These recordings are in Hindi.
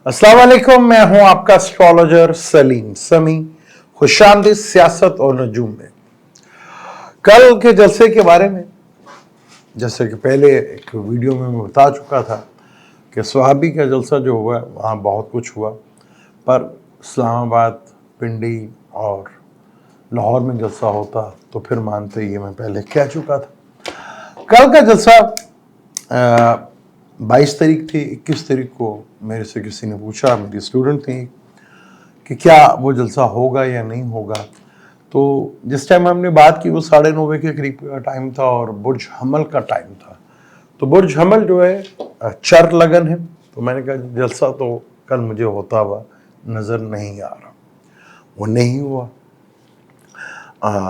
अस्सलाम वालेकुम, मैं हूं आपका एस्ट्रोलॉजर सलीम समी, खुशामदीद सियासत और नजूम में। कल के जलसे के बारे में, जैसे कि पहले एक वीडियो में मैं बता चुका था कि स्वाबी का जलसा जो हुआ वहाँ बहुत कुछ हुआ, पर इस्लामाबाद, पिंडी और लाहौर में जलसा होता तो फिर मानते, ये मैं पहले कह चुका था। कल का जलसा 22 तारीख थी। 21 तारीख को मेरे से किसी ने पूछा, मेरी स्टूडेंट थी, कि क्या वो जलसा होगा या नहीं होगा। तो जिस टाइम हमने बात की वो 9:30 बजे के करीब का टाइम था और बुर्ज हमल का टाइम था। तो बुर्ज हमल जो है चर लगन है, तो मैंने कहा जलसा तो कल मुझे होता हुआ नज़र नहीं आ रहा। वो नहीं हुआ।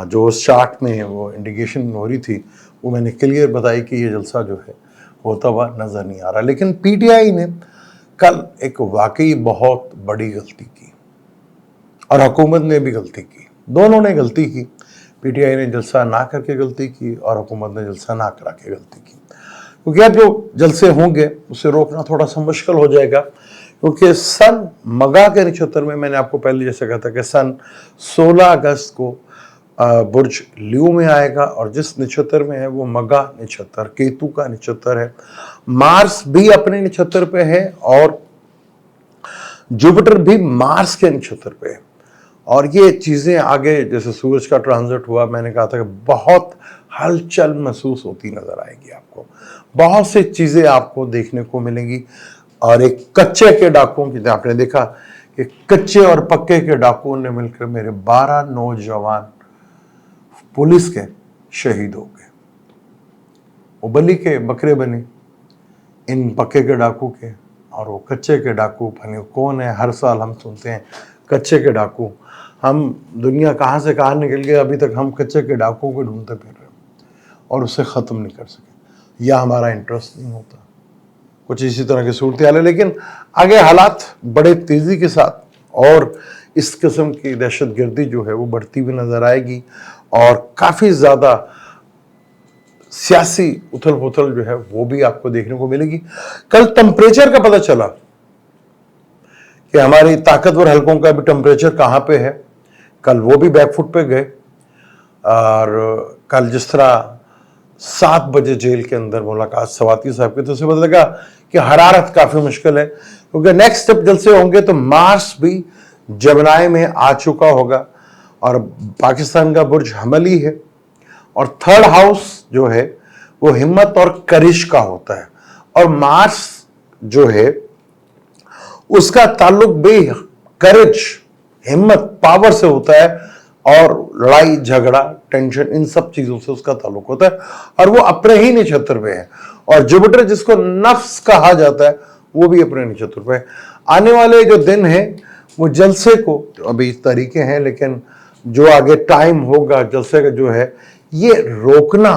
जो उस चार्ट में वो इंडिकेशन हो रही थी वो मैंने क्लियर बताई कि ये जलसा जो है होता हुआ नज़र नहीं आ रहा। लेकिन पीटीआई ने कल एक वाकई बहुत बड़ी गलती की और हुकूमत ने भी गलती की। दोनों ने गलती की। पीटीआई ने जलसा ना करके गलती की और हुकूमत ने जलसा ना करा के गलती की। क्योंकि अब जो जलसे होंगे उसे रोकना थोड़ा सा मुश्किल हो जाएगा, क्योंकि सन मगा के नक्षत्र में मैंने आपको पहले जैसे कहा था कि सन 16 अगस्त को बुर्ज लियो में आएगा और जिस नक्षत्र में है वो मगा नक्षत्र, केतु का नक्षत्र है। मार्स भी अपने नक्षत्र पे है और जुपिटर भी मार्स के नक्षत्र पे है। और ये चीजें आगे जैसे सूरज का ट्रांजिट हुआ, मैंने कहा था कि बहुत हलचल महसूस होती नजर आएगी आपको, बहुत सी चीजें आपको देखने को मिलेंगी। और एक कच्चे के डाकुओं की, आपने देखा कि कच्चे और पक्के के डाकुओं ने मिलकर मेरे 12 नौजवान पुलिस के शहीद हो गए। वो बलि के बकरे बने इन पक्के के डाकू के, और वो कच्चे के डाकू बने कौन है। हर साल हम सुनते हैं कच्चे के डाकू। हम दुनिया कहाँ से कहाँ निकल गए, अभी तक हम कच्चे के डाकुओं को ढूंढते फिर रहे हैं और उसे ख़त्म नहीं कर सके, या हमारा इंटरेस्ट नहीं होता। कुछ इसी तरह की सूरत हाल है। लेकिन आगे हालात बड़े तेज़ी के साथ और इस किस्म की दहशतगर्दी जो है वो बढ़ती हुई नज़र आएगी और काफ़ी ज़्यादा सियासी उथल पुथल जो है वो भी आपको देखने को मिलेगी। कल टेम्परेचर का पता चला कि हमारी ताकतवर हलकों का भी टेम्परेचर कहाँ पे है। कल वो भी बैकफुट पे गए। और कल जिस तरह 7 बजे जेल के अंदर मुलाकात सवाती साहब की, तो उसे पता लगा कि हरारत काफ़ी मुश्किल है, क्योंकि नेक्स्ट स्टेप जलसे होंगे तो मार्स भी जमनाए में आ चुका होगा और पाकिस्तान का बुर्ज हमल ही है। और थर्ड हाउस जो है वो हिम्मत और करिश का होता है, और मार्स जो है उसका ताल्लुक भी करेज, हिम्मत, पावर से होता है और लड़ाई झगड़ा, टेंशन, इन सब चीजों से उसका ताल्लुक होता है और वो अपने ही नक्षत्र पे है। और जुपिटर जिसको नफ्स कहा जाता है वो भी अपने नक्षत्र पे है। आने वाले जो दिन है वो जलसे को, अभी तरीके हैं लेकिन जो आगे टाइम होगा जलसे का जो है ये रोकना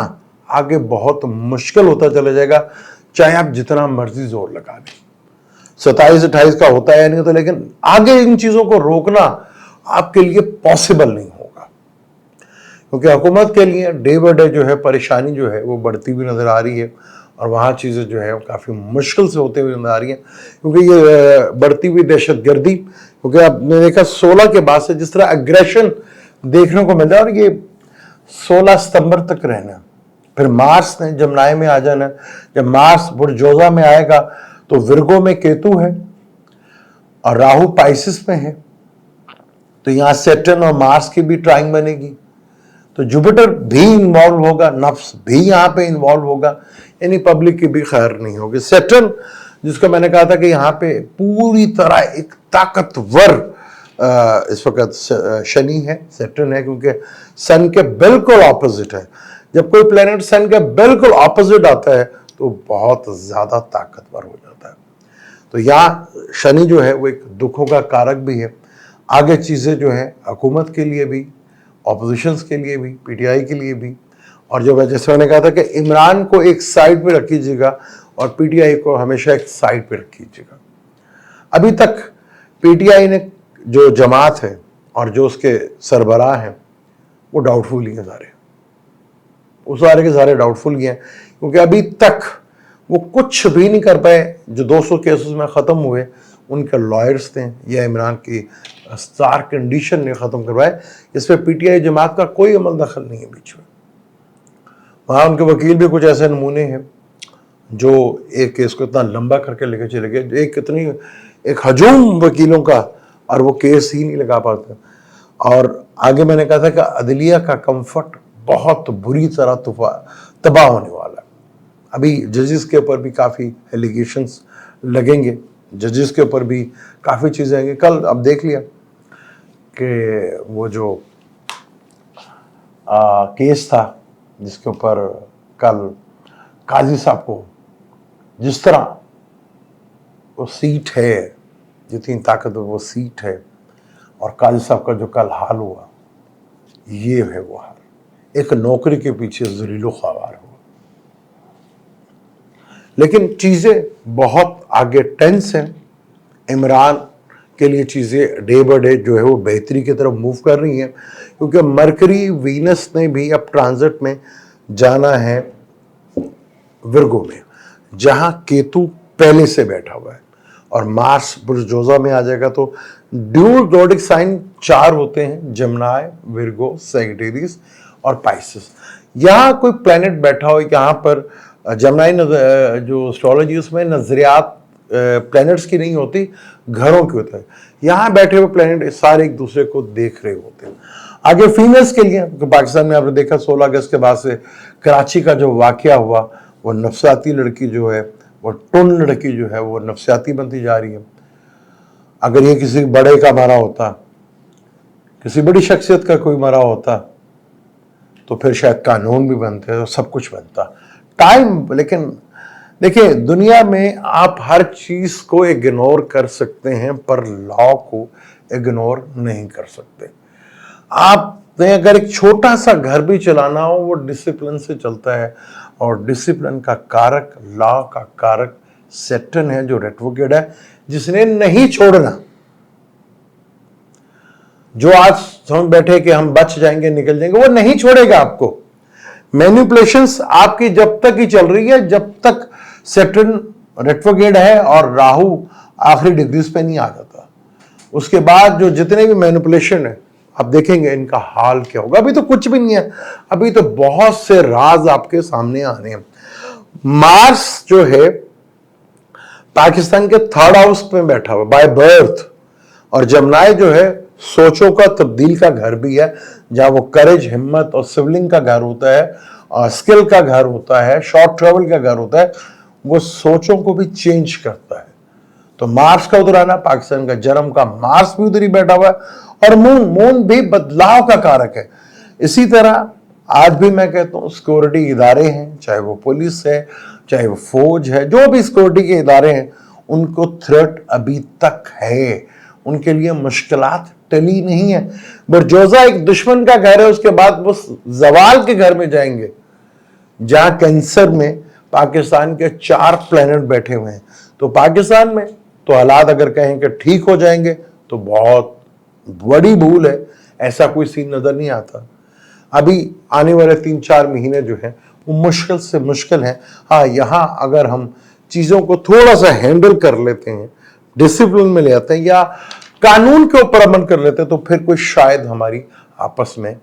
आगे बहुत मुश्किल होता चला जाएगा, चाहे आप जितना मर्जी जोर लगा दें। 27-28 का होता है नहीं होता, लेकिन आगे इन चीजों को रोकना आपके लिए पॉसिबल नहीं होगा, क्योंकि हुकूमत के लिए डे बाय डे जो है परेशानी जो है वो बढ़ती हुई नजर आ रही है और वहाँ चीज़ें जो है वो काफ़ी मुश्किल से होते हुए नजर आ रही हैं, क्योंकि ये बढ़ती हुई दहशतगर्दी, क्योंकि आपने देखा 16 के बाद से जिस तरह एग्रेशन देखने को मिलता है, और ये 16 सितंबर तक रहना, फिर मार्स ने जमनाए में आ जाना। जब मार्स बुर्जोजा में आएगा तो विर्गो में केतु है और राहु पाइसिस में है, तो यहाँ सैटर्न और मार्स की भी ट्राइंग बनेगी, तो जुपिटर भी इन्वॉल्व होगा, नफ्स भी यहाँ पे इन्वॉल्व होगा, यानी पब्लिक की भी खैर नहीं होगी। सैटर्न जिसको मैंने कहा था कि यहाँ पे पूरी तरह एक ताकतवर इस वक्त शनि है, सैटर्न है, क्योंकि सन के बिल्कुल ऑपोजिट है। जब कोई प्लेनेट सन के बिल्कुल ऑपोजिट आता है तो बहुत ज्यादा ताकतवर हो जाता है। तो यहाँ शनि जो है वो एक दुखों का कारक भी है। आगे चीजें जो है हुकूमत के लिए भी, ऑपोजिशंस के लिए भी, पीटीआई के लिए भी, और जो जैसे मैंने कहा था कि इमरान को एक साइड पे रखीजिएगा और पीटीआई को हमेशा एक साइड पे रखीजिएगा। अभी तक पीटीआई ने जो जमात है और जो उसके सरबराह हैं वो डाउटफुल ही है, सारे वो सारे के सारे डाउटफुल ही हैं, क्योंकि अभी तक वो कुछ भी नहीं कर पाए। जो 200 केसेस में ख़त्म हुए उनके लॉयर्स थे या इमरान की स्टार कंडीशन ने ख़त्म करवाए। इसमें पीटीआई जमात का कोई अमल दखल नहीं है बीच में। वहाँ उनके वकील भी कुछ ऐसे नमूने हैं जो एक केस को इतना लंबा करके लेके चले गए, एक हजूम वकीलों का, और वो केस ही नहीं लगा पाते। और आगे मैंने कहा था कि अदलिया का कंफर्ट बहुत बुरी तरह तबाह होने वाला है। अभी जजेस के ऊपर भी काफ़ी एलिगेशंस लगेंगे, जजेस के ऊपर भी काफ़ी चीज़ें आएंगी। कल अब देख लिया कि वो जो केस था जिसके ऊपर कल काजी साहब को जिस तरह वो सीट है, जितनी ताकतवर वो सीट है, और काजी साहब का जो कल हाल हुआ, ये है वो हाल। एक नौकरी के पीछे ज़लीलो ख्वार हुआ। लेकिन चीज़ें बहुत आगे टेंस हैं। इमरान के लिए चीज़ें डे बाय डे जो है वो बेहतरी की तरफ मूव कर रही हैं, क्योंकि मरकरी वीनस ने भी अब ट्रांजिट में जाना है विर्गो में, जहां केतु पहले से बैठा हुआ है, और मार्स बुर्जोजा में आ जाएगा। तो ड्यूल ज़ोडिक साइन 4 होते हैं, जमनाय, विर्गो, सैजिटेरियस और पाइसेस। यहाँ कोई प्लैनेट बैठा हो, यहाँ पर जमनाई जो एस्ट्रोलॉजी उसमें नजरियात प्लैनेट्स की नहीं होती, घरों की होता है। यहाँ बैठे हुए प्लैनेट सारे एक दूसरे को देख रहे होते हैं। आगे फीमेल्स के लिए पाकिस्तान में आपने देखा 16 अगस्त के बाद से कराची का जो वाकया हुआ, वो नफसियाती लड़की जो है, वो टुन लड़की जो है वो नफसियाती बनती जा रही है। अगर ये किसी बड़े का मरा होता, किसी बड़ी शख्सियत का कोई मरा होता, तो फिर शायद कानून भी बनते, तो सब कुछ बनता टाइम। लेकिन देखिए, दुनिया में आप हर चीज को इग्नोर कर सकते हैं, पर लॉ को इग्नोर नहीं कर सकते। आपने अगर एक छोटा सा घर भी चलाना हो, वो डिसिप्लिन से चलता है, और डिसिप्लिन का कारक, लॉ का कारक सैटर्न है, जो रेट्रोग्रेड है, जिसने नहीं छोड़ना। जो आज समझ बैठे कि हम बच जाएंगे, निकल जाएंगे, वो नहीं छोड़ेगा आपको। मैनिपुलेशंस आपकी जब तक ही चल रही है, जब तक सैटर्न रेट्रोग्रेड है और राहु आखिरी डिग्रीज पे नहीं आ जाता। उसके बाद जो जितने भी मैनिपुलेशन है, आप देखेंगे इनका हाल क्या होगा। अभी तो कुछ भी नहीं है, अभी तो बहुत से राज आपके सामने आ रहे हैं। मार्स जो है पाकिस्तान के 3rd हाउस में बैठा हुआ बाय बर्थ, और जमनाई जो है सोचों का तब्दील का घर भी है, जहां वो करेज, हिम्मत और सिवलिंग का घर होता है, और स्किल का घर होता है, शॉर्ट ट्रेवल का घर होता है। वो सोचों को भी चेंज करता है। तो मार्स का उधर आना, पाकिस्तान का जन्म का मार्स भी उधर ही बैठा हुआ है, और मून भी बदलाव का कारक है। इसी तरह आज भी मैं कहता हूँ सिक्योरिटी इदारे हैं, चाहे वो पुलिस है, चाहे वो फौज है, जो भी सिक्योरिटी के इदारे हैं, उनको थ्रेट अभी तक है। उनके लिए मुश्किलात टली नहीं है। बुर्जोजा एक दुश्मन का घर है, उसके बाद वो जवाल के घर में जाएंगे, जहां कैंसर में पाकिस्तान के 4 प्लैनेट बैठे हुए हैं। तो पाकिस्तान में तो हालात अगर कहें कि ठीक हो जाएंगे, तो बहुत बड़ी भूल है। ऐसा कोई सीन नजर नहीं आता। अभी आने वाले 3-4 महीने जो है वो मुश्किल से मुश्किल है। हाँ, यहाँ अगर हम चीज़ों को थोड़ा सा हैंडल कर लेते हैं, डिसिप्लिन में ले आते हैं, या कानून के ऊपर अमल कर लेते हैं, तो फिर कोई शायद हमारी आपस में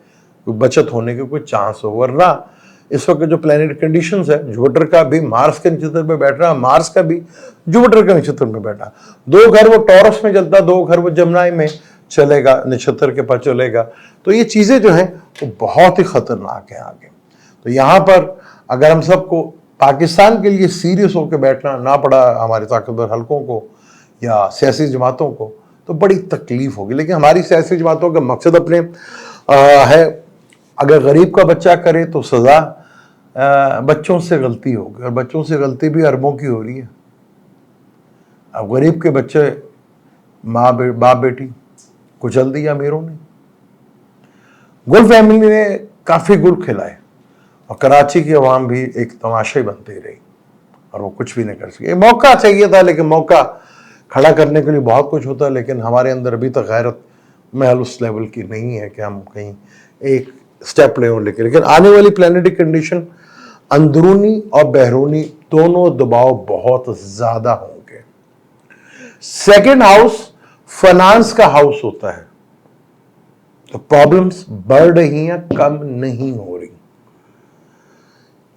कोई बचत होने के कोई चांस हो। वरना इस वक्त जो प्लैनेट कंडीशंस है, जुपिटर का भी मार्स के नक्षत्र में बैठ रहा, मार्स का भी जुपिटर के नक्षत्र में बैठा। 2 घर वो टॉरस में चलता, 2 घर वो जमनाई में चलेगा, नक्षत्र के पास चलेगा। तो ये चीजें जो हैं वो बहुत ही खतरनाक है आगे। तो यहाँ पर अगर हम सबको पाकिस्तान के लिए सीरियस होकर बैठना ना पड़ा, हमारे ताकतवर हलकों को या सियासी जमातों को, तो बड़ी तकलीफ होगी। लेकिन हमारी सियासी जमातों का मकसद अपने है, अगर गरीब का बच्चा करे तो सजा, बच्चों से गलती होगी, और बच्चों से गलती भी अरबों की हो रही है। अब गरीब के बच्चे बाप बेटी कुचल दिया अमीरों ने। गुल फैमिली ने काफी गुल खिलाए, और कराची की अवाम भी एक तमाशे बनती रही, और वो कुछ भी नहीं कर सके। मौका चाहिए था, लेकिन मौका खड़ा करने के लिए बहुत कुछ होता है, लेकिन हमारे अंदर अभी तक गैरत महल उस लेवल की नहीं है कि हम कहीं एक स्टेप ले हों। लेकिन आने वाली प्लैनेटरी कंडीशन, अंदरूनी और बैरूनी दोनों दबाव बहुत ज्यादा होंगे। सेकंड हाउस फाइनेंस का हाउस होता है, तो प्रॉब्लम्स बढ़ रही हैं, कम नहीं हो रही।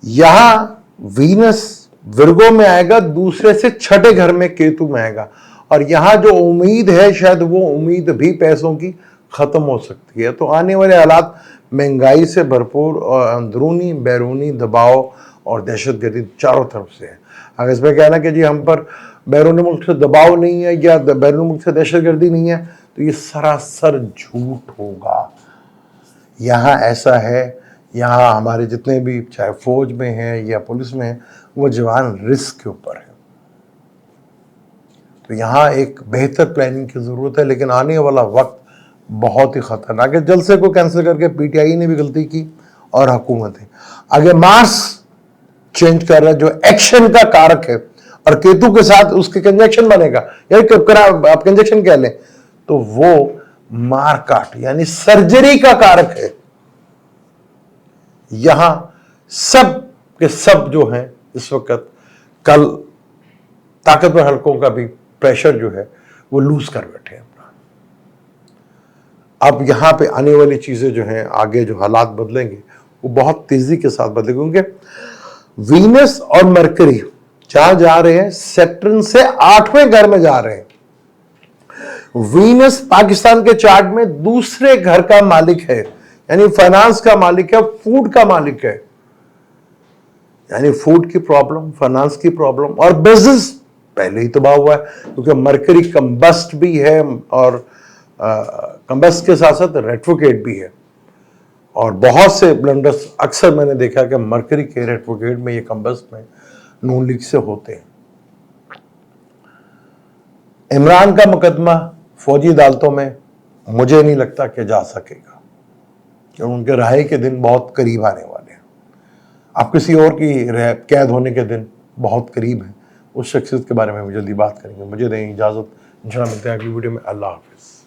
यहां वीनस विर्गो में आएगा, दूसरे से छठे घर में केतु में आएगा, और यहां जो उम्मीद है शायद वो उम्मीद भी पैसों की खत्म हो सकती है। तो आने वाले हालात महंगाई से भरपूर और अंदरूनी बैरूनी दबाव और दहशतगर्दी चारों तरफ से है। अगर इसमें कहना कि जी हम पर बैरूनी मुल्क से दबाव नहीं है या बैरूनी मुल्क से दहशतगर्दी नहीं है, तो ये सरासर झूठ होगा। यहाँ ऐसा है, यहाँ हमारे जितने भी चाहे फौज में हैं या पुलिस में हैं, वो जवान रिस्क के ऊपर है। तो यहाँ एक बेहतर प्लानिंग की ज़रूरत है, लेकिन आने वाला वक्त बहुत ही खतरनाक है। जलसे को कैंसिल करके पीटीआई ने भी गलती की और हुकूमतें आगे मार्स चेंज कर रहा है जो एक्शन का कारक है, और केतु के साथ उसके कंजक्शन बनेगा, यानी आप कंजक्शन कह लें तो वो मारकाट यानी सर्जरी का कारक है। यहां सब के सब जो हैं इस वक्त कल ताकतवर हलकों का भी प्रेशर जो है वो लूज कर बैठे हैं अपना। अब यहां पे आने वाली चीजें जो हैं, आगे जो हालात बदलेंगे वो बहुत तेजी के साथ बदलेंगे, क्योंकि वीनस और मरकरी जहां जा रहे हैं, सैटर्न से 8वें घर में जा रहे हैं। वीनस पाकिस्तान के चार्ट में दूसरे घर का मालिक है, यानी फाइनेंस का मालिक है, फूड का मालिक है, यानी फूड की प्रॉब्लम, फाइनेंस की प्रॉब्लम और बिजनेस पहले ही तबाह हुआ है, क्योंकि मरकरी कंबस्ट भी है और कंबस्ट के साथ साथ रेट्रोगेट भी है। और बहुत से ब्लंडर्स अक्सर मैंने देखा कि मरकरी के रेट्रोगेट में, ये कंबस्ट में नून लीग से होते हैं। इमरान का मुकदमा फौजी अदालतों में मुझे नहीं लगता कि जा सकेगा, क्योंकि उनके रिहाई के दिन बहुत करीब आने वाले हैं। आप किसी और की कैद होने के दिन बहुत करीब हैं, उस शख्सियत के बारे में हम जल्दी बात करेंगे। मुझे दें इजाज़त, इंशाअल्लाह मिलते हैं अगली वीडियो में। अल्लाह हाफिज़।